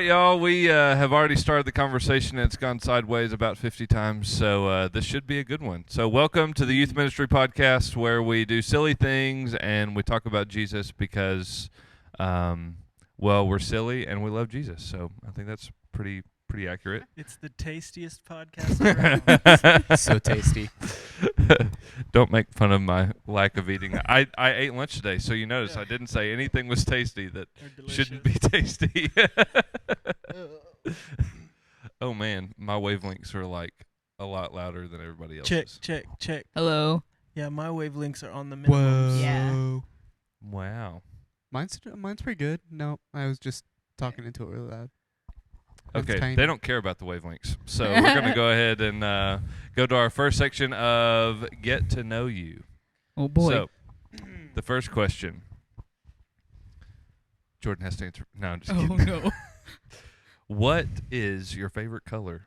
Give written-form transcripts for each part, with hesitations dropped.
right, y'all. We have already started the conversation, and it's gone sideways about 50 times, so this should be a good one. So welcome to the Youth Ministry Podcast, where we do silly things and we talk about Jesus because, well, we're silly and we love Jesus. So I think that's pretty accurate. It's the tastiest podcast around. So tasty. Don't make fun of my lack of eating. I ate lunch today, so you notice Yeah. I didn't say anything was tasty that They're shouldn't be delicious. tasty. Oh man, my wavelengths are like a lot louder than everybody else's. Check. Hello. Yeah, my wavelengths are on the minimums. Yeah. Wow. Mine's pretty good. No, I was just talking into it really loud. It's Okay, tiny. they don't care about the wavelengths. So we're going to go ahead and go to our first section of Get to Know You. Oh boy. So, the first question. Jordan has to answer. No, I'm just oh kidding. no. What is your favorite color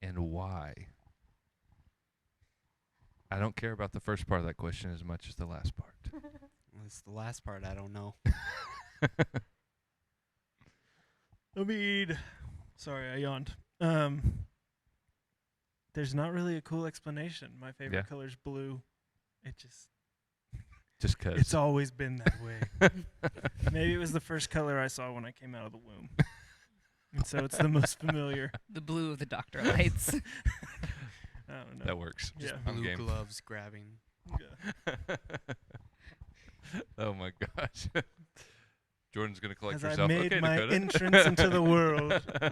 and why? I don't care about the first part of that question as much as the last part. It's the last part I don't know. I mean, sorry, I yawned. There's not really a cool explanation. My favorite Yeah. color's blue. It's Just because. always been that way. Maybe it was the first color I saw when I came out of the womb. And so it's the most familiar. The blue of the doctor lights. I don't know. That works. Yeah. I'm Blue game. gloves grabbing. Yeah. Oh my gosh. Jordan's going to collect As I herself. made Okay, my Dakota. entrance into the world. I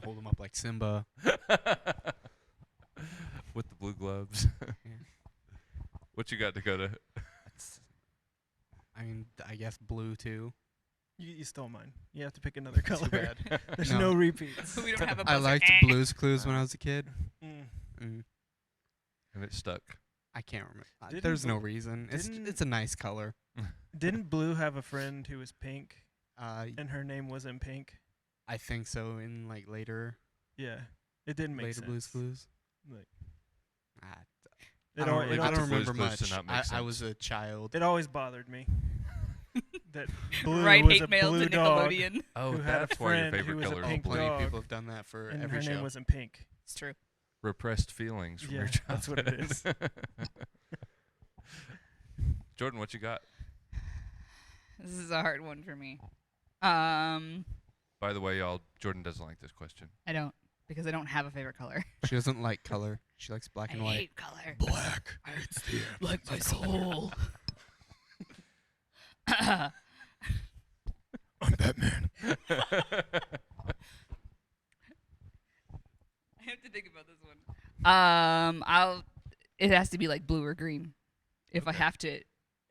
hold them up like Simba. With the blue gloves. Yeah. What you got, Dakota? I guess blue too. You stole mine. You have to pick another color. Too bad. There's No. no repeats. we don't have a I buzzer. liked Blue's Clues when I was a kid. Mm. Mm, And it stuck. I can't remember. Didn't There's no Blue- reason. didn't- It's a nice color. Didn't Blue have a friend who was pink, Uh, and her name wasn't Pink? I think so. In like later Yeah, it didn't make later sense. Blue's Clues. Like, Ah, it, I al- don't, it, I al- don't Blue's remember Clues did much. not make I was a child. it always bothered me that Blue Right was hate a mail blue to dog, Nickelodeon. Oh, who had a that's why your friend who favorite was a color is pink blue. Plenty dog, of people have done that for and every her show. name wasn't Pink. It's true. Repressed feelings from your Yeah, childhood. that's what it is. Jordan, what you got? This is a hard one for me. I By the way, y'all, Jordan doesn't like this question. don't, because I don't have a favorite color. She doesn't like color. She likes black I and white. hate color. Black. Like my soul. I'm Batman. I have to think about this one. It has to be like blue or green, if I Okay. have to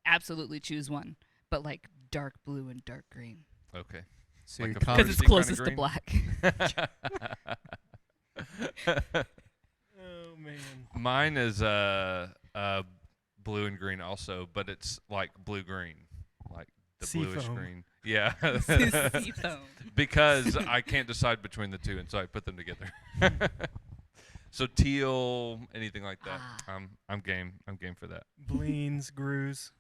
absolutely choose one. But like dark blue and dark green, Okay. So Like your a color. because it's Foresty kinda closest to green? black. Oh man. Mine is blue and green also, but it's like blue green, like the bluish Seafoam. green. Yeah. Seafoam. Because I can't decide between the two, and so I put them together. So teal, anything like that. Ah. I'm game. I'm game for that. Bleens, Grews.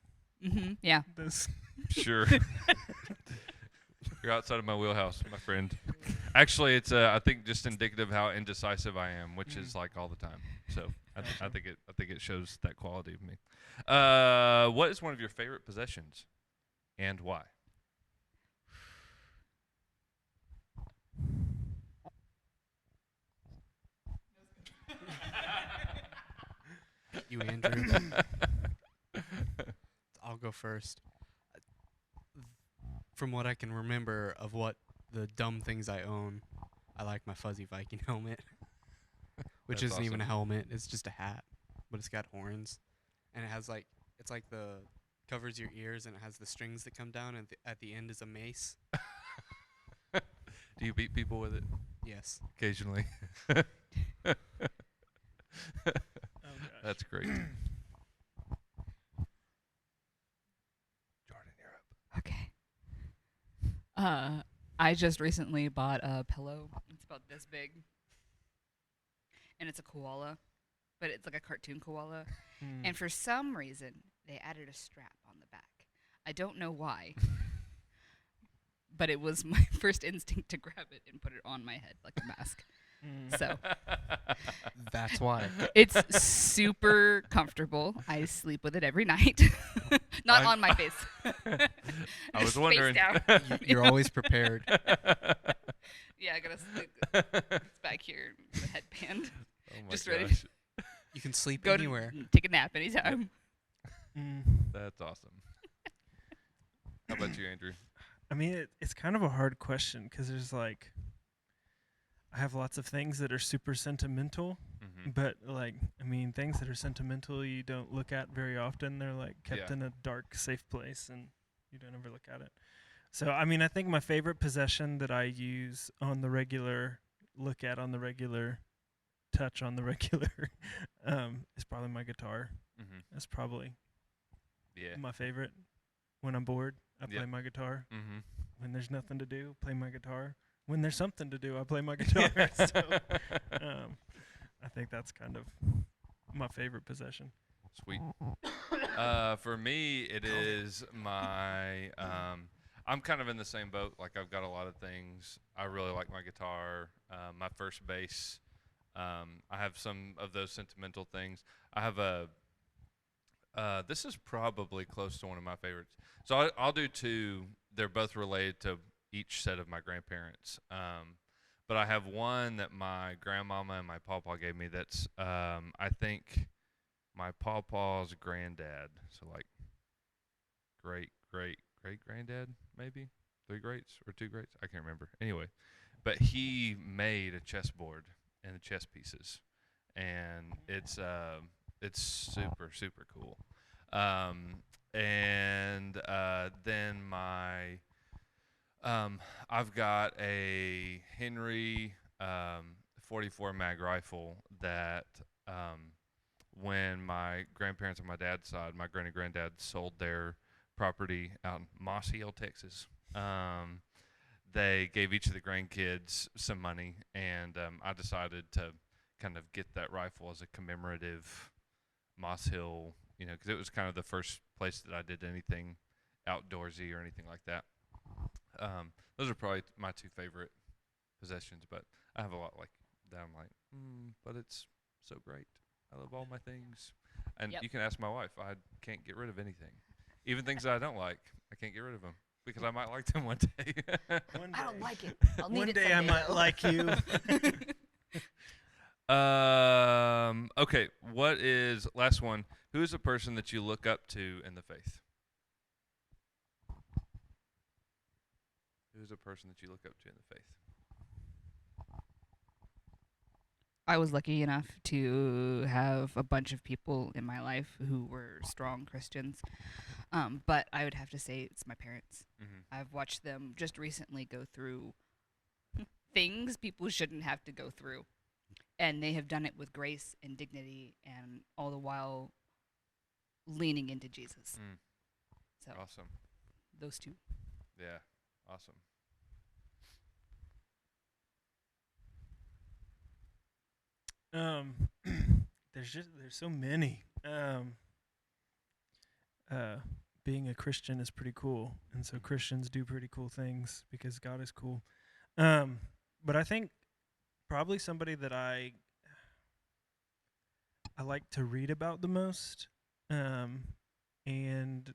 Yeah. Those. Sure. You're outside of my wheelhouse, my friend. Actually, it's I think just indicative how indecisive I am, which is like all the time. So I think it shows that quality of me. What is one of your favorite possessions, and why? You, Andrew. I'll go first. From what I can remember of what the dumb things I own, I like my fuzzy Viking helmet, which That's isn't even a awesome. helmet. It's just a hat, but it's got horns, and it has like it's like the covers your ears, and it has the strings that come down, and at the end is a mace. Do you beat people with it Yes. occasionally? Oh, gosh. That's great. Jordan, you're up. Okay. I just recently bought a pillow. It's about this big. And it's a koala, but it's like a cartoon koala. Hmm. And for some reason, they added a strap on the back. I don't know why. but it was my first instinct to grab it and put it on my head like a mask. So That's why. it's super comfortable. I sleep with it every night. Not on my face. I was Face wondering. down. You're always prepared. Yeah, I gotta sleep. It's back here, the headband. Oh my Just ready gosh. You can sleep Go anywhere. to take a nap anytime. That's awesome. How about you, Andrew? I mean, it's kind of a hard question because there's like, I have lots of things that are super sentimental, Mm-hmm. but like, I mean, things that are sentimental you don't look at very often. They're like kept Yeah. in a dark, safe place, and you don't ever look at it. So, I mean, I think my favorite possession that I use on the regular, look at on the regular, touch on the regular, is probably my guitar. Mm-hmm. That's probably Yeah. my favorite. When I'm bored, I Yeah. play my guitar. Mm-hmm. When there's nothing to do, play my guitar. When there's something to do, I play my guitar. So, I think that's kind of my favorite possession. Sweet. For me, it is my. I'm kind of in the same boat. Like I've got a lot of things. I really like my guitar. My first bass. I have some of those sentimental things. I have a. This is probably close to one of my favorites. So I'll do two. They're both related to each set of my grandparents. But I have one that my grandmama and my pawpaw gave me. That's I think my pawpaw's granddad. So like great granddad, maybe 3 greats or 2 greats. I can't remember. Anyway, but he made a chessboard and the chess pieces, and it's super cool. And then my I've got a Henry 44 mag rifle that when my grandparents on my dad's side, my granny granddad sold their property out in Moss Hill, Texas. They gave each of the grandkids some money, and I decided to kind of get that rifle as a commemorative Moss Hill, because it was kind of the first place that I did anything outdoorsy or anything like that. Those are probably my 2 favorite possessions, but I have a lot like that. I'm like, but it's so great. I love all my things. And Yep. Mm. You can ask my wife. I can't get rid of anything. Even things that I don't like, I can't get rid of them because I might like them one day. One I don't day- like it. I'll need One it day I someday, might though. like you. Okay, what is, last one, who is a person that you look up to in the faith? Who's a person that you look up to in the faith? I was lucky enough to have a bunch of people in my life who were strong Christians. But I would have to say it's my parents. Mm-hmm. I've watched them just recently go through things people shouldn't have to go through. And they have done it with grace and dignity and all the while leaning into Jesus. Mm. So Awesome. those two. Yeah, awesome. There's so many. Being a Christian is pretty cool, and so Christians do pretty cool things because God is cool. But I think probably somebody that I like to read about the most, and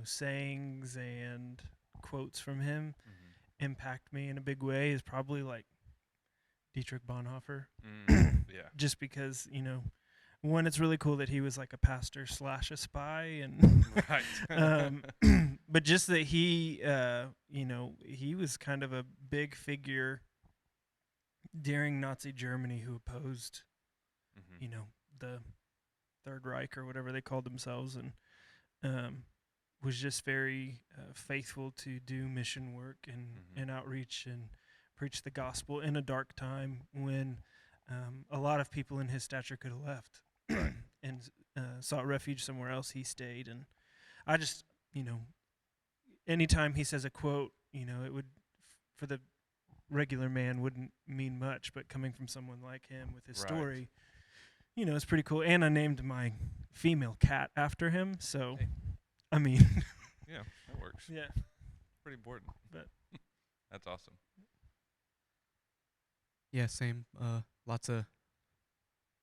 sayings and quotes from him Mm-hmm. impact me in a big way is probably like Dietrich Bonhoeffer. Yeah. Just because, one, it's really cool that he was like a pastor / a spy, and Right. but just that he he was kind of a big figure during Nazi Germany who opposed Mm-hmm. the Third Reich or whatever they called themselves, and was just very faithful to do mission work and outreach and preach the gospel in a dark time when a lot of people in his stature could have left and sought refuge somewhere else. He stayed, and I just, anytime he says a quote, it would, for the regular man, wouldn't mean much, but coming from someone like him with his Right. story, it's pretty cool. And I named my female cat after him, so Hey. I mean, Yeah, that works. yeah. Pretty important. But That's awesome. Yeah, same. Lots of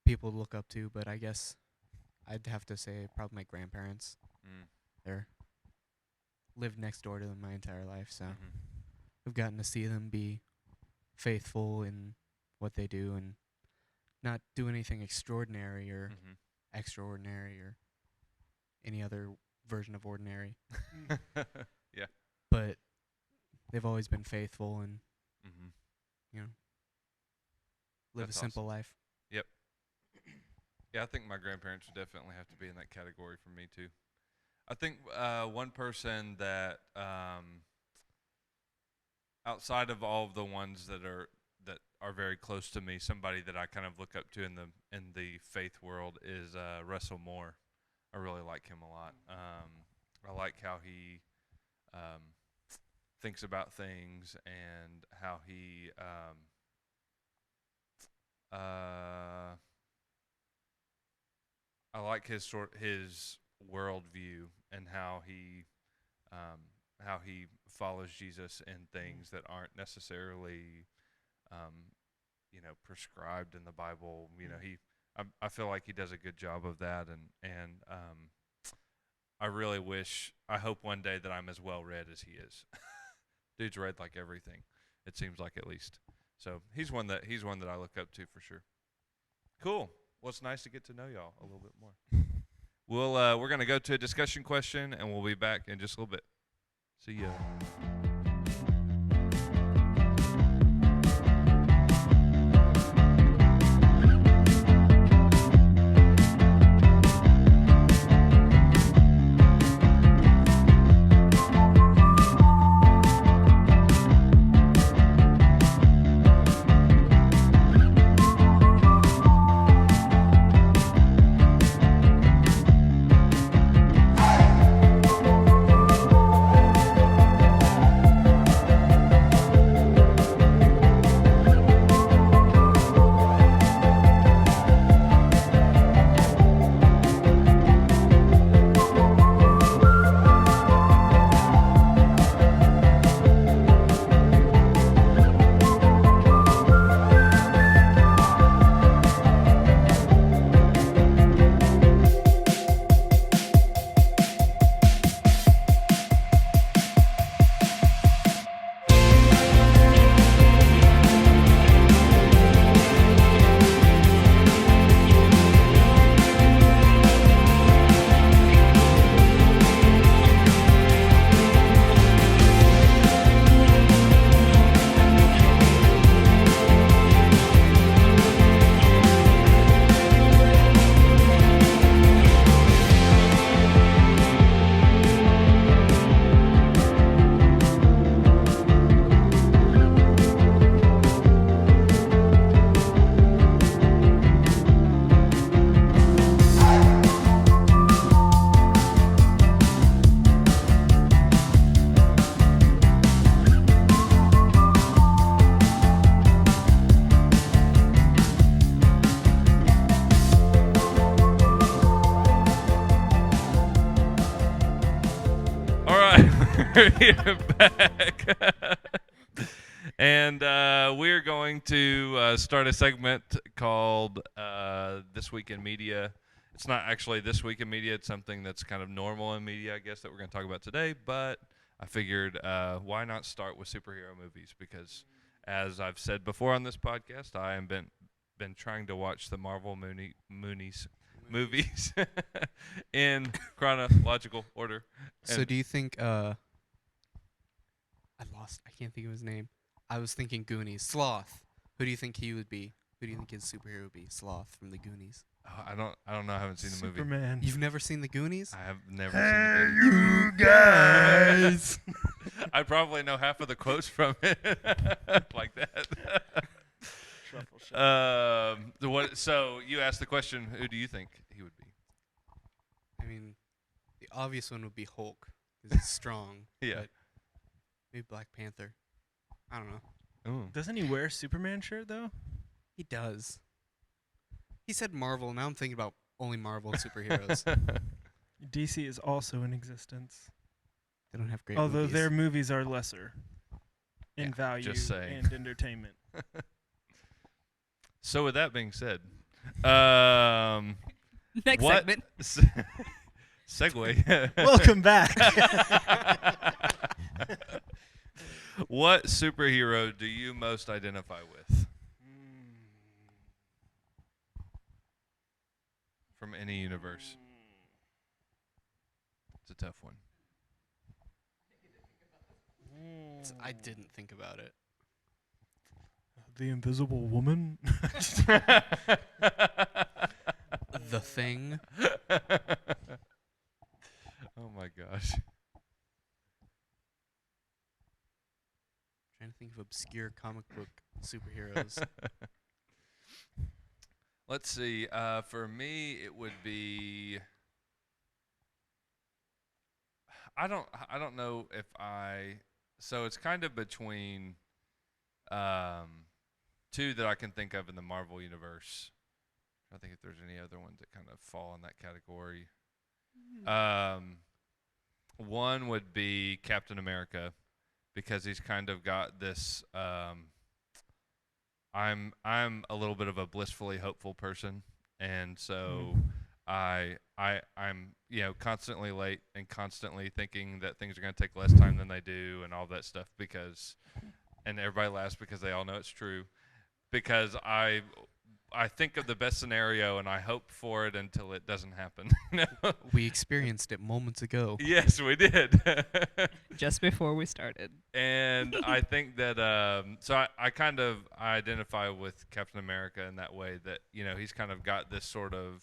people to look up to, but I guess I'd have to say probably my grandparents. Mm. They're lived next door to them my entire life, so Mhm. I've gotten to see them be faithful in what they do and not do anything extraordinary or Mhm. extraordinary or any other version of ordinary, Yeah. but they've always been faithful and Mhm. live That's a simple life. Yeah, I think my grandparents would definitely have to be in that category for me too. I think one person that outside of all of the ones that are very close to me, somebody that I kind of look up to in the faith world is Russell Moore. I really like him a lot. I like how he thinks about things and how he I like his worldview and how he follows Jesus in things that aren't necessarily prescribed in the Bible. I feel like he does a good job of that, and I hope one day that I'm as well read as he is. Dude's read like everything, it seems like, at least. So he's one that I look up to for sure. Cool. Well, it's nice to get to know y'all a little bit more. We're gonna go to a discussion question, and we'll be back in just a little bit. See ya. We're back. And we're going to start a segment called This Week in Media. It's not actually This Week in Media. It's something that's kind of normal in media, I guess, that we're going to talk about today. But I figured why not start with superhero movies? Because as I've said before on this podcast, I have been trying to watch the Marvel Moonies movies in chronological order. So do you think I can't think of his name. I was thinking Goonies. Sloth. Who do you think he would be? Who do you think his superhero would be? Sloth from the Goonies. I don't know. I haven't seen the movie. Superman. You've never seen the Goonies? I have never seen the movie. You guys. I probably know half of the quotes from it like that. Truffle shot. So you asked the question, who do you think he would be? I mean, the obvious one would be Hulk because he's strong. Yeah. But maybe Black Panther. I don't know. Ooh. Doesn't he wear a Superman shirt though? He does. He said Marvel. Now I'm thinking about only Marvel superheroes. DC is also in existence, They don't have great although movies. their movies are lesser. in Yeah, value just saying. and entertainment. So with that being said, Next what segment. segue. Welcome back. What superhero do you most identify with from any universe? It's a tough one. I didn't think about it. The Invisible Woman. The Thing. Oh my gosh. Trying to think of obscure comic book superheroes. Let's see. For me, it would be. I don't know if I. So it's kind of between two that I can think of in the Marvel universe. I think if there's any other ones that kind of fall in that category. One would be Captain America, because he's kind of got this. I'm a little bit of a blissfully hopeful person, and so I'm constantly late and constantly thinking that things are going to take less time than they do and all that stuff, and everybody laughs because they all know it's true, because I think of the best scenario and I hope for it until it doesn't happen. We experienced it moments ago. Yes, we did. Just before we started. And I think that so I kind of identify with Captain America in that way, that he's kind of got this sort of,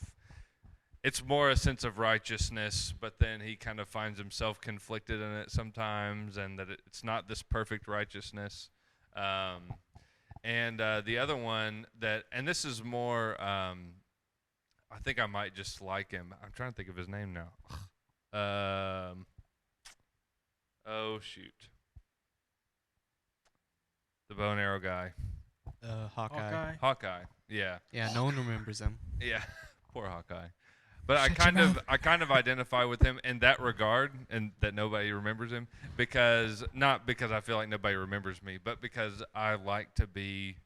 it's more a sense of righteousness, but then he kind of finds himself conflicted in it sometimes, and that it's not this perfect righteousness. And the other one and this is more, I think I might just like him. I'm trying to think of his name now. Oh shoot. The bow and arrow guy. Hawkeye. Hawkeye. Yeah. Yeah, no one remembers him. Yeah. Poor Hawkeye. But I Shut kind your of mouth. I kind of identify with him in that regard, and that nobody remembers him, not because I feel like nobody remembers me, but because I like to be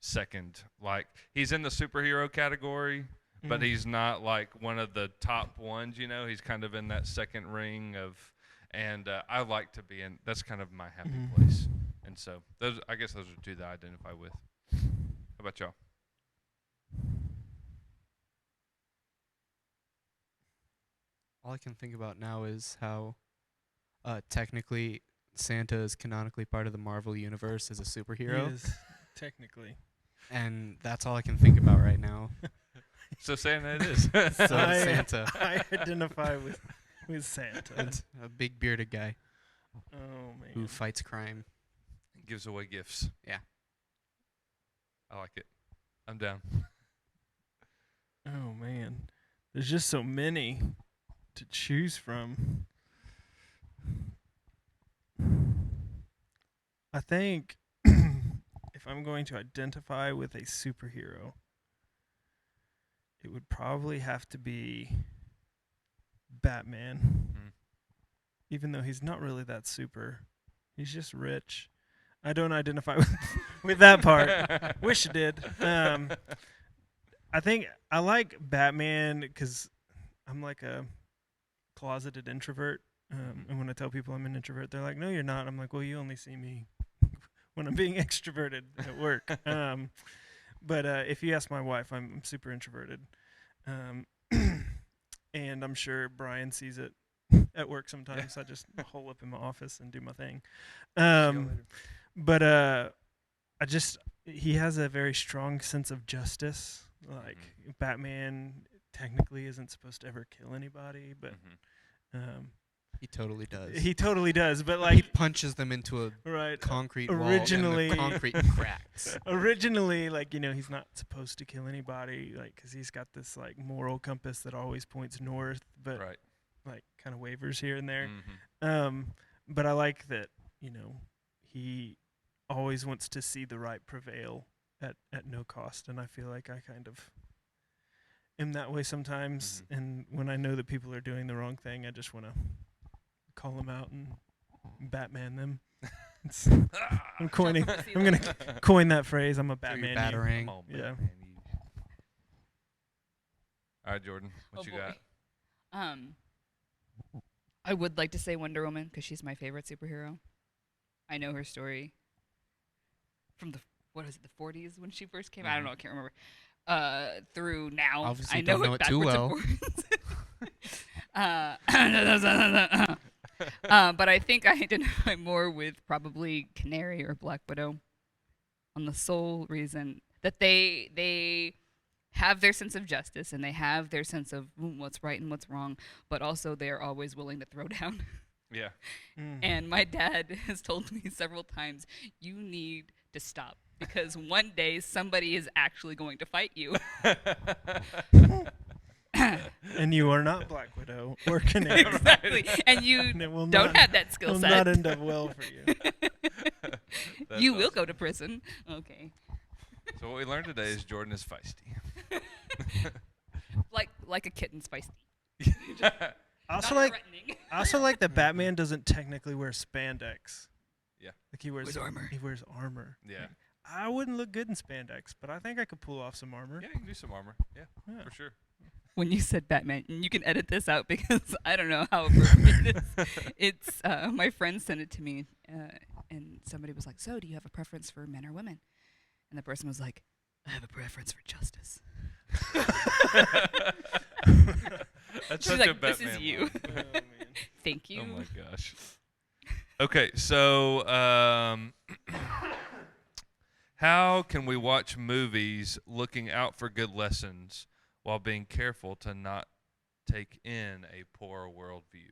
second. Like, he's in the superhero category, but he's not like one of the top ones, He's kind of in that second ring and I like to be in. That's kind of my happy place. And so I guess those are two that I identify with. How about y'all? All I can think about now is how technically Santa is canonically part of the Marvel universe as a superhero. Yes, technically. And that's all I can think about right now. So Santa it is. So Santa. I identify with Santa. And a big bearded guy Oh who man. fights crime. Gives away gifts. Yeah. I like it. I'm down. Oh man. There's just so many to choose from. I think if I'm going to identify with a superhero, it would probably have to be Batman. Mhm. Even though he's not really that super. He's just rich. I don't identify with that part. Wish I did. I think I like Batman because I'm like a closeted introvert. And when I tell people I'm an introvert, they're like, "No, you're not." I'm like, "Well, you only see me when I'm being extroverted at work." But if you ask my wife, I'm super introverted. And I'm sure Brian sees it at work sometimes. I just hole up in my office and do my thing. But he has a very strong sense of justice. Like Batman technically isn't supposed to ever kill anybody, but He totally does. he totally does. But He like punches them into a right, concrete originally- wall and the concrete cracks. originally, like he's not supposed to kill anybody, like because he's got this like moral compass that always points north, but Right. like kind of wavers here and there. Mhm. But I like that he always wants to see the right prevail at no cost, and I feel like I kind of am that way sometimes. And when I know that people are doing the wrong thing, I just want to call them out and Batman them. I'm coining. Jump from the I'm gonna ceiling. coin that phrase. I'm a Through Batman. your you. batarang. Come on, Yeah. Batman, you. All right, Jordan, what you got? I would like to say Wonder Woman because she's my favorite superhero. I know her story from the 40s when she first came. I don't know. I can't remember. Through now, Obviously I know don't know it it too backwards well. and forwards. But I think I identify more with probably Canary or Black Widow, on the sole reason that they have their sense of justice and they have their sense of what's right and what's wrong, but also they are always willing to throw down. Yeah. And my dad has told me several times, you need to stop because one day somebody is actually going to fight you. And you are not Black Widow or Canary. Exactly. And you And it will don't not, have that skill will set. not end up well for you. That's You will awesome. go to prison. Okay. So what we learned today is Jordan is feisty. Like a kitten spicy. I also Not like threatening. I also like that Batman doesn't technically wear spandex. Yeah. Like he wears With armor. He wears armor. Yeah. I wouldn't look good in spandex, but I think I could pull off some armor. Yeah, you can do some armor. Yeah, Yeah. for sure. When you said Batman, and you can edit this out because I don't know how appropriate it is. It's my friend sent it to me, and somebody was like, "So, do you have a preference for men or women?" And the person was like, "I have a preference for justice." That's She's such like, a "This Batman is you." line. Oh, man. Thank you. Oh my gosh. Okay, so how can we watch movies looking out for good lessons while being careful to not take in a poor worldview?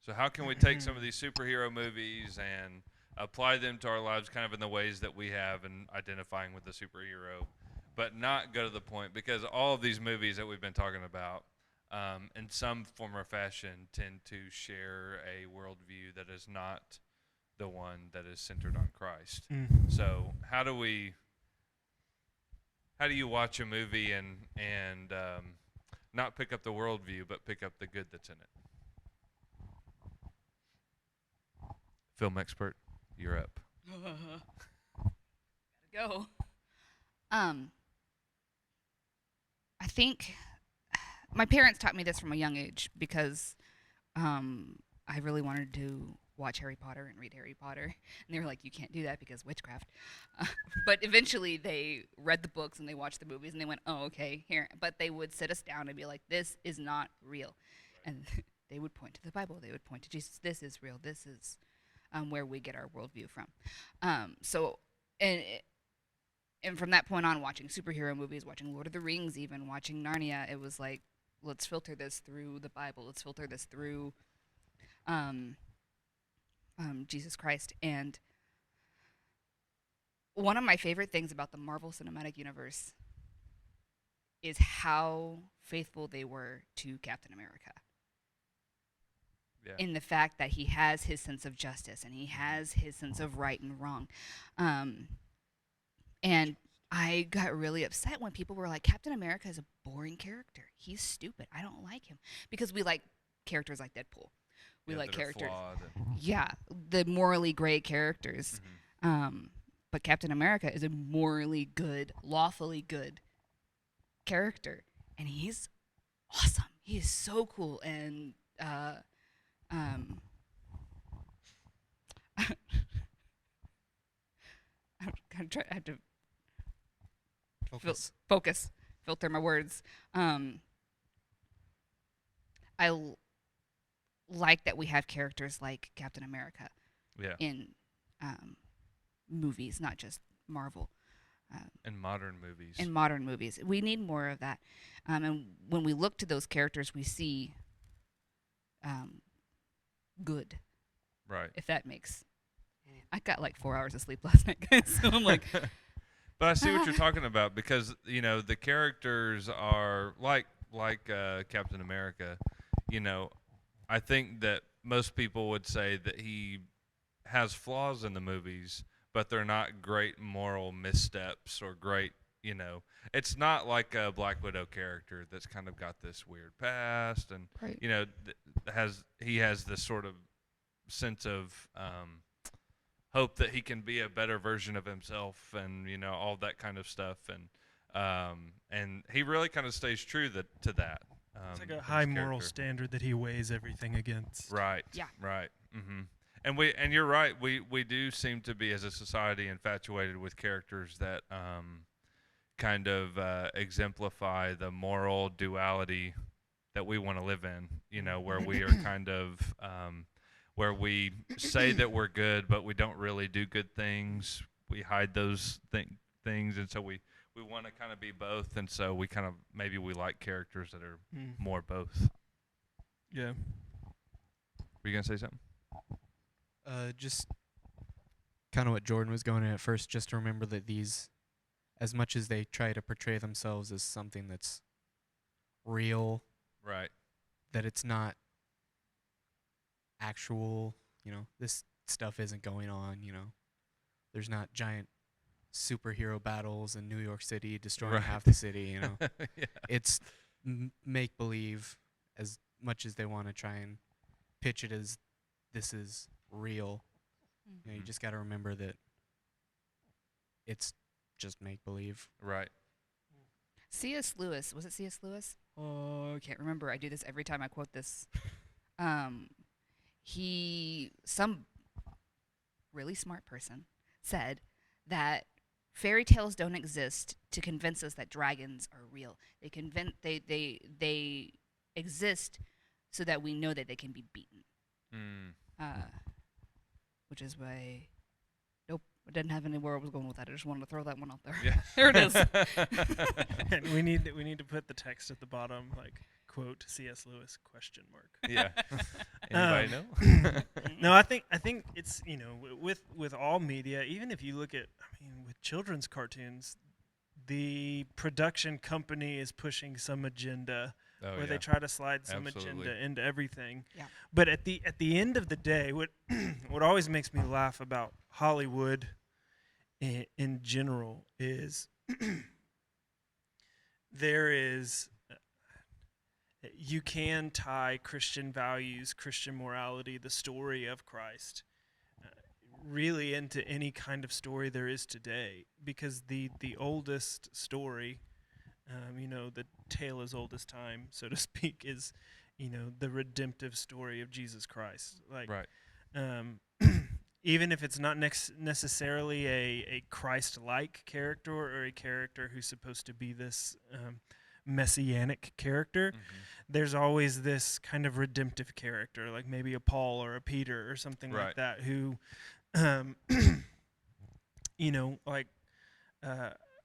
So how can we take some of these superhero movies and apply them to our lives kind of in the ways that we have in identifying with the superhero, but not go to the point, because all of these movies that we've been talking about in some form or fashion tend to share a worldview that is not the one that is centered on Christ. So how do you watch a movie and not pick up the worldview, but pick up the good that's in it? Film expert, you're up. Gotta go. I think my parents taught me this from a young age because I really wanted to watch Harry Potter and read Harry Potter, and they were like, "You can't do that because witchcraft." But eventually, they read the books and they watched the movies, and they went, "Oh, okay, here." But they would sit us down and be like, "This is not real," and they would point to the Bible. They would point to Jesus. This is real. This is where we get our worldview from. And from that point on, watching superhero movies, watching Lord of the Rings, even watching Narnia, it was like, let's filter this through the Bible. Let's filter this through Jesus Christ. And one of my favorite things about the Marvel Cinematic Universe is how faithful they were to Captain America. Yeah. In the fact that he has his sense of justice and he has his sense of right and wrong. And I got really upset when people were like, Captain America is a boring character. He's stupid. I don't like him. Because we like characters like Deadpool. We like that are characters. flawed and- Yeah, the morally gray characters. But Captain America is a morally good, lawfully good character. And he's awesome. He is so cool. And I have to Focus. filter my words. I like that we have characters like Captain America Yeah. in movies, not just Marvel. In modern movies. In modern movies, we need more of that. And when we look to those characters, we see good. Right. If that makes. I got like 4 hours of sleep last night, guys. So I'm like, But I see what you're talking about, because the characters are like Captain America. I think that most people would say that he has flaws in the movies, but they're not great moral missteps or great. It's not like a Black Widow character that's kind of got this weird past, and right. he has this sort of sense of hope that he can be a better version of himself, and all that kind of stuff, and he really kind of stays true to that. It's like a in his high moral character. standard that he weighs everything against. Right. Yeah. Right. And you're right. We do seem to be, as a society, infatuated with characters that kind of exemplify the moral duality that we want to live in. Where we are kind of where we say that we're good, but we don't really do good things. We hide those things, and so we want to kind of be both. And so we kind of maybe we like characters that are more both. Yeah. Were you gonna say something? Just kind of what Jordan was going in at first, just to remember that these, as much as they try to portray themselves as something that's real, Right. that it's not actual, this stuff isn't going on, there's not giant superhero battles in New York City destroying Right. half the city, Yeah. It's make believe as much as they want to try and pitch it as this is real. You Mhm. just got to remember that it's just make believe. Right. C.S. Lewis. Was it C.S. Lewis? Oh, I can't remember. I do this every time I quote this. Some really smart person said that fairy tales don't exist to convince us that dragons are real. They exist so that we know that they can be beaten. Which is why, nope, I didn't have anywhere I was going with that. I just wanted to throw that one out there. Yeah. There it is. And we need to put the text at the bottom, like quote C.S. Lewis ? Yeah. Anybody know? No, I think it's with all media, even if you look at with children's cartoons, the production company is pushing some agenda Oh, where yeah. they try to slide some Absolutely. agenda into everything. Yeah. But at the end of the day, what what always makes me laugh about Hollywood in general is there is you can tie Christian values, Christian morality, the story of Christ, really into any kind of story there is today, because the oldest story, the tale as old as time, so to speak, is the redemptive story of Jesus Christ. Like, Right. even if it's not necessarily a Christ-like character or a character who's supposed to be this messianic character, there's always this kind of redemptive character, like maybe a Paul or a Peter or something Right. like that, who,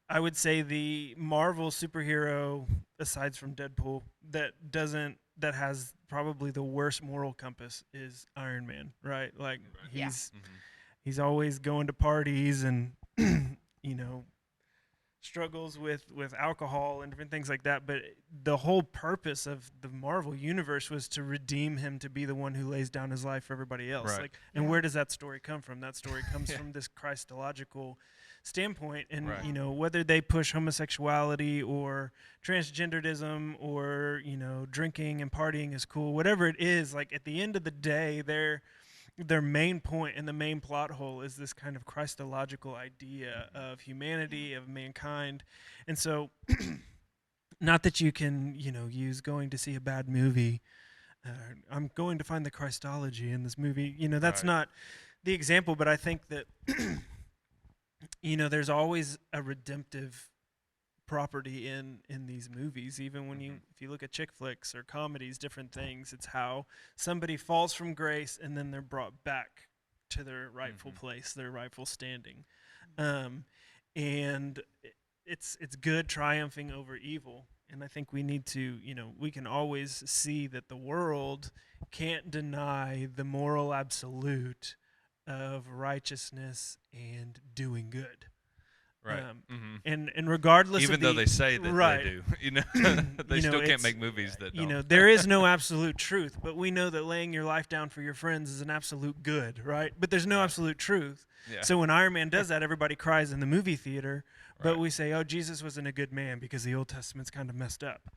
I would say the Marvel superhero, aside from Deadpool, that has probably the worst moral compass is Iron Man, right? Like Yeah. he's always going to parties and struggles with alcohol and different things like that, but the whole purpose of the Marvel universe was to redeem him, to be the one who lays down his life for everybody else. Right. Like, and Yeah. where does that story come from? That story comes from this Christological standpoint, and Right. whether they push homosexuality or transgenderism or drinking and partying is cool, whatever it is, like at the end of the day, their main point and the main plot hole is this kind of Christological idea of humanity, of mankind. And so not that you can use going to see a bad movie, I'm going to find the Christology in this movie, that's Right. not the example, but I think that there's always a redemptive property in these movies, even when if you look at chick flicks or comedies, different things, it's how somebody falls from grace and then they're brought back to their rightful place, their rightful standing, and it's good triumphing over evil. And I think we need to, we can always see that the world can't deny the moral absolute of righteousness and doing good. Right. And regardless Even of though they say that right. they do, they still can't it's- make movies that don't. there is no absolute truth, but we know that laying your life down for your friends is an absolute good, right? But there's no Right. absolute truth. Yeah. So when Iron Man does that, everybody cries in the movie theater, but Right. we say, oh, Jesus wasn't a good man because the Old Testament's kind of messed up.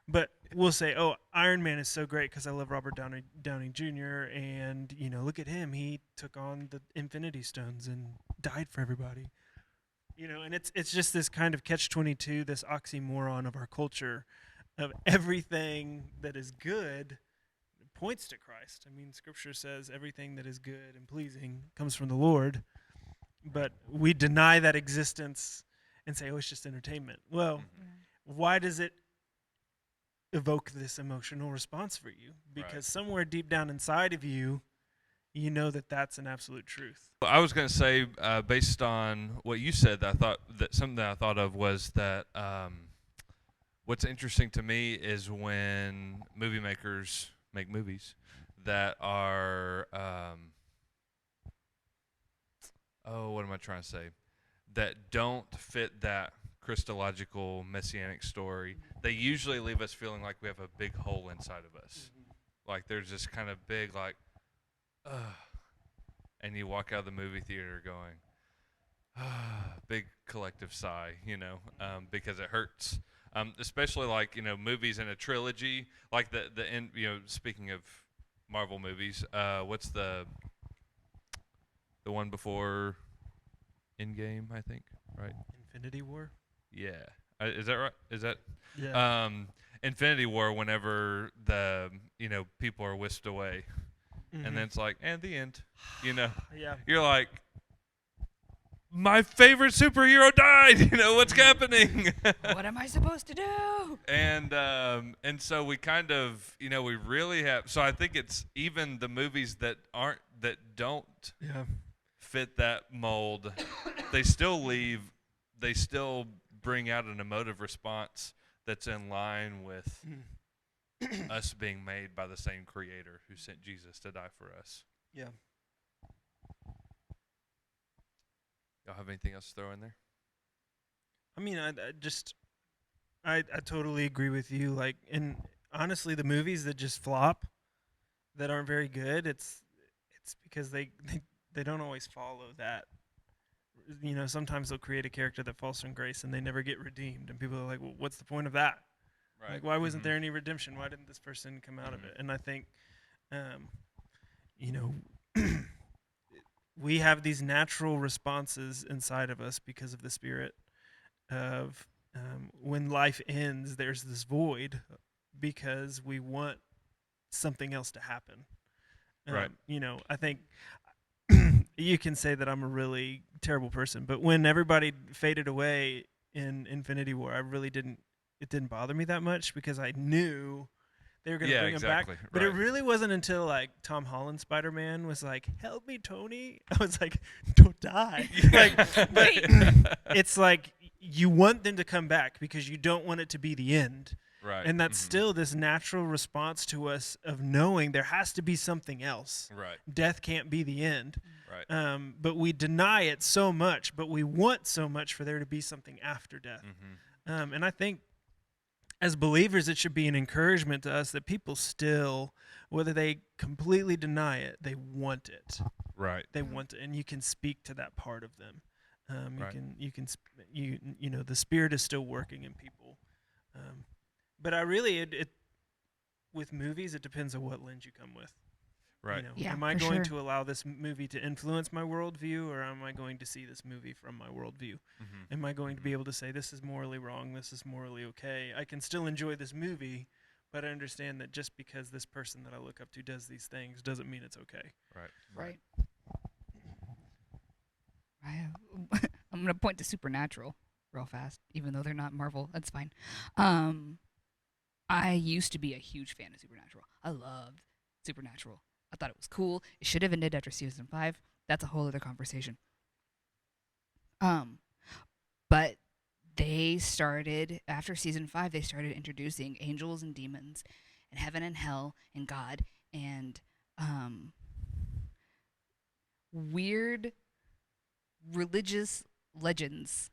But we'll say, oh, Iron Man is so great because I love Robert Downey Jr. And look at him. He took on the Infinity Stones and died for everybody. And it's just this kind of catch-22, this oxymoron of our culture, of everything that is good points to Christ. I mean, Scripture says everything that is good and pleasing comes from the Lord, but we deny that existence and say, oh, it's just entertainment. Well, why does it evoke this emotional response for you? Because somewhere deep down inside of you, you know that that's an absolute truth. I was going to say, based on what you said, that I thought that something that I thought of was that what's interesting to me is when movie makers make movies that are, what am I trying to say? That don't fit that Christological messianic story. They usually leave us feeling like we have a big hole inside of us. Like there's this kind of big, like, and you walk out of the movie theater going, big collective sigh, because it hurts. Especially like, movies in a trilogy, like the end, speaking of Marvel movies, what's the one before Endgame, I think, right? Infinity War? Yeah. Is that right? Is that? Yeah. Infinity War, whenever the, people are whisked away. Mm-hmm. And then it's like, and the end, Yeah. You're like, my favorite superhero died. What's happening? What am I supposed to do? And so we kind of, we really have. So I think it's even the movies that don't fit that mold. They still bring out an emotive response that's in line with us being made by the same Creator who sent Jesus to die for us. Yeah. Y'all have anything else to throw in there? I mean, I totally agree with you. Like, and honestly, the movies that just flop, that aren't very good, it's because they don't always follow that. Sometimes they'll create a character that falls from grace and they never get redeemed, and people are like, well, what's the point of that? Right. Like, why wasn't there any redemption? Why didn't this person come out of it? And I think, we have these natural responses inside of us because of the Spirit of when life ends, there's this void because we want something else to happen. Right. I think you can say that I'm a really terrible person, but when everybody faded away in Infinity War, it didn't bother me that much because I knew they were going to bring him back. But it really wasn't until like Tom Holland Spider-Man was like, "Help me, Tony." I was like, "Don't die." But it's like you want them to come back because you don't want it to be the end. Right. And that's still this natural response to us of knowing there has to be something else. Right. Death can't be the end. Right. But we deny it so much, but we want so much for there to be something after death. And I think as believers, it should be an encouragement to us that people still, whether they completely deny it, they want it. Right. They want it, and you can speak to that part of them. Right. The Spirit is still working in people. But I really, with movies, it depends on what lens you come with. Right. Yeah, am I for going sure. to allow this movie to influence my worldview, or am I going to see this movie from my worldview? Am I going to be able to say, this is morally wrong, this is morally okay? I can still enjoy this movie, but I understand that just because this person that I look up to does these things doesn't mean it's okay. Right. I'm going to point to Supernatural real fast, even though they're not Marvel. That's fine. I used to be a huge fan of Supernatural. I loved Supernatural. I thought it was cool. It should have ended after season 5. That's a whole other conversation. But they started, after season 5, they started introducing angels and demons and heaven and hell and God and weird religious legends.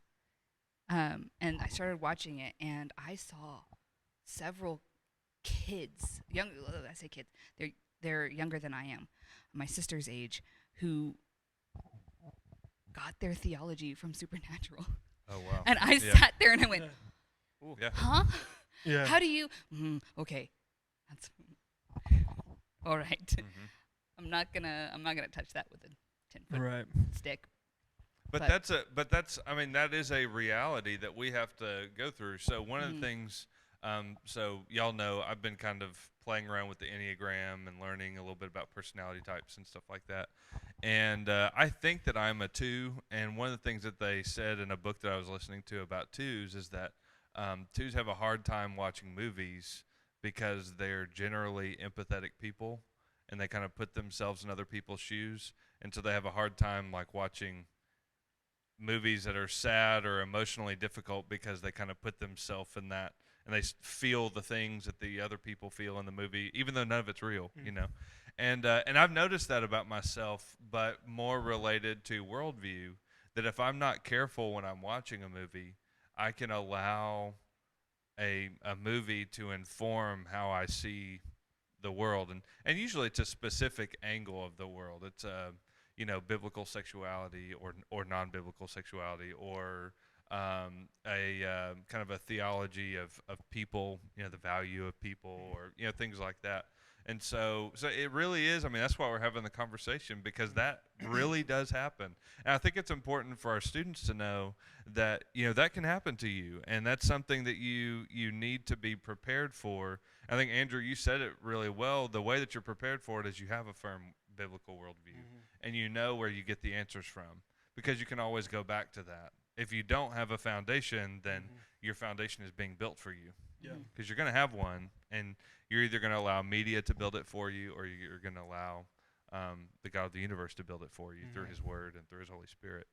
And I started watching it, and I saw several kids, I say kids, they're younger than I am, my sister's age, who got their theology from Supernatural. Oh, wow. And I sat there and I went, Ooh, yeah. huh? Yeah. How do you? Okay, that's all right. Mhm. I'm not gonna touch that with a 10-foot Right. stick. But that's I mean that is a reality that we have to go through. So one of the Mhm. things, so y'all know I've been kind of playing around with the Enneagram and learning a little bit about personality types and stuff like that. And I think that I'm a 2. And one of the things that they said in a book that I was listening to about 2s is that 2s have a hard time watching movies because they're generally empathetic people and they kind of put themselves in other people's shoes, and so they have a hard time like watching movies that are sad or emotionally difficult because they kind of put themselves in that, and they feel the things that the other people feel in the movie, even though none of it's real, you know. And I've noticed that about myself, but more related to worldview. That if I'm not careful when I'm watching a movie, I can allow a movie to inform how I see the world, and usually it's a specific angle of the world. It's biblical sexuality or non-biblical sexuality, or a kind of a theology of people, the value of people, or things like that. And so it really is. I mean, that's why we're having the conversation, because that really does happen. And I think it's important for our students to know that that can happen to you, and that's something that you need to be prepared for. I think, Andrew, you said it really well. The way that you're prepared for it is you have a firm biblical worldview, and you know where you get the answers from, because you can always go back to that. If you don't have a foundation, then your foundation is being built for you. Yeah. Because you're going to have one, and you're either going to allow media to build it for you, or you're going to allow the God of the universe to build it for you through His Word and through His Holy Spirit.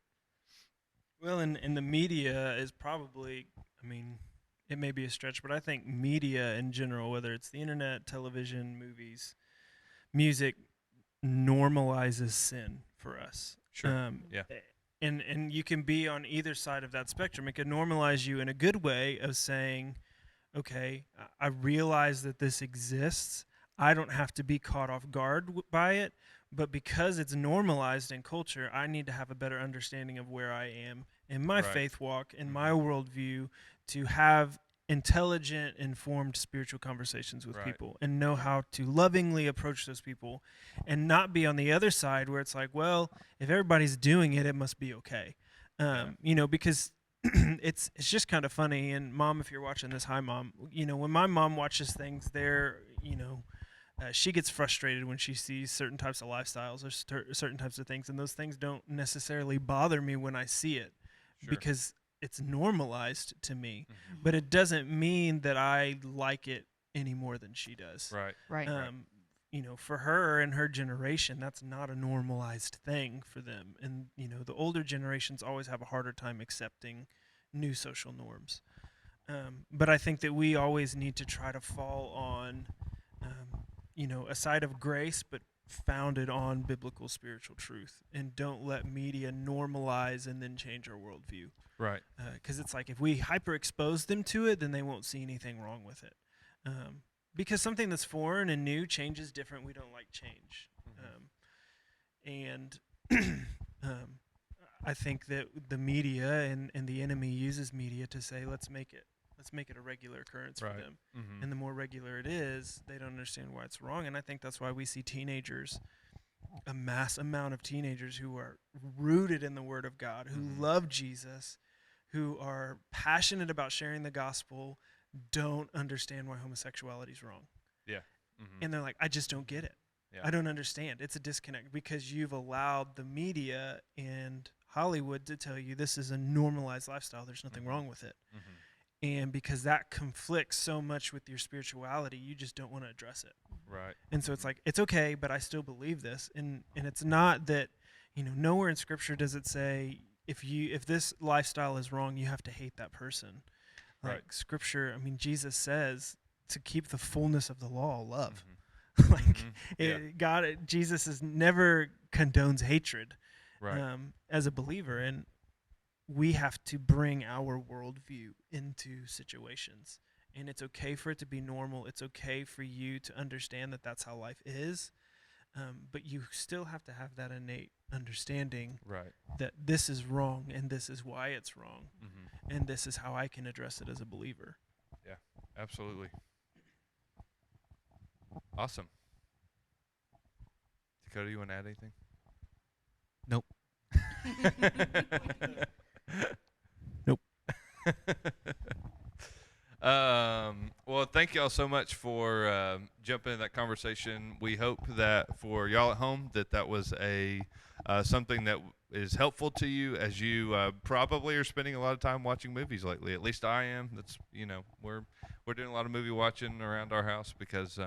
Well, and the media is probably, I mean, it may be a stretch, but I think media in general, whether it's the internet, television, movies, music, normalizes sin for us. Sure. Yeah. And you can be on either side of that spectrum. It can normalize you in a good way of saying, okay, I realize that this exists. I don't have to be caught off guard by it, but because it's normalized in culture, I need to have a better understanding of where I am in my faith walk, in my worldview, to have intelligent, informed spiritual conversations with people and know how to lovingly approach those people, and not be on the other side where it's like, well, if everybody's doing it, it must be okay. Because it's just kind of funny. And Mom, if you're watching this, hi Mom. When my mom watches things, she gets frustrated when she sees certain types of lifestyles or certain types of things, and those things don't necessarily bother me when I see it, because it's normalized to me. But it doesn't mean that I like it any more than she does. Right. For her and her generation, that's not a normalized thing for them. And, the older generations always have a harder time accepting new social norms. But I think that we always need to try to fall on, a side of grace, but founded on biblical spiritual truth, and don't let media normalize and then change our worldview. Right. Because it's like, if we hyper expose them to it, then they won't see anything wrong with it. Because something that's foreign and new, change is different. We don't like change. I think that the media and the enemy uses media to say, let's make it a regular occurrence for them. And the more regular it is, they don't understand why it's wrong. And I think that's why we see a mass amount of teenagers who are rooted in the Word of God, who love Jesus, who are passionate about sharing the gospel, don't understand why homosexuality is wrong. Yeah. And they're like, I just don't get it. Yeah. I don't understand. It's a disconnect because you've allowed the media and Hollywood to tell you this is a normalized lifestyle. There's nothing wrong with it. And because that conflicts so much with your spirituality, you just don't want to address it. Right. And so it's like, it's okay, but I still believe this. And it's not that, nowhere in Scripture does it say, if this lifestyle is wrong, you have to hate that person. Like Scripture, Jesus says to keep the fullness of the law, love. Jesus is never condones hatred as a believer, and we have to bring our worldview into situations. And it's okay for it to be normal. It's okay for you to understand that that's how life is. But you still have to have that innate understanding that this is wrong and this is why it's wrong. And this is how I can address it as a believer. Yeah, Absolutely. Awesome. Dakota, you want to add anything? Nope. Nope. Well, thank y'all so much for jumping in that conversation. We hope that for y'all at home that was a something that is helpful to you as you probably are spending a lot of time watching movies lately. At least I am. That's we're doing a lot of movie watching around our house because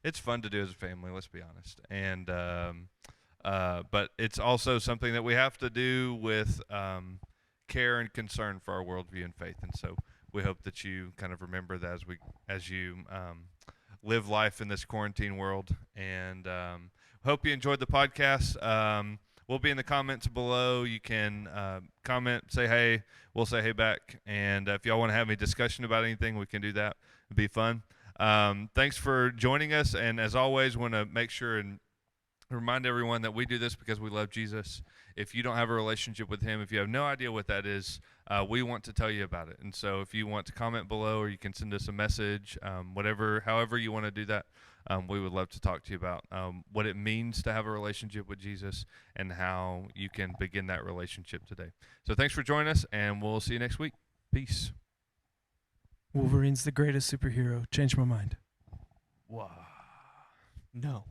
it's fun to do as a family. Let's be honest. And but it's also something that we have to do with care and concern for our worldview and faith. And so we hope that you kind of remember that as you live life in this quarantine world. And hope you enjoyed the podcast. We'll be in the comments below. You can comment, say hey. We'll say hey back. And if y'all want to have any discussion about anything, we can do that. It'd be fun. Thanks for joining us. And as always, want to make sure and remind everyone that we do this because we love Jesus. If you don't have a relationship with him, if you have no idea what that is, we want to tell you about it. And so if you want to comment below, or you can send us a message, however you want to do that, we would love to talk to you about what it means to have a relationship with Jesus and how you can begin that relationship today. So thanks for joining us, and we'll see you next week. Peace. Wolverine's the greatest superhero. Changed my mind. Wow. No.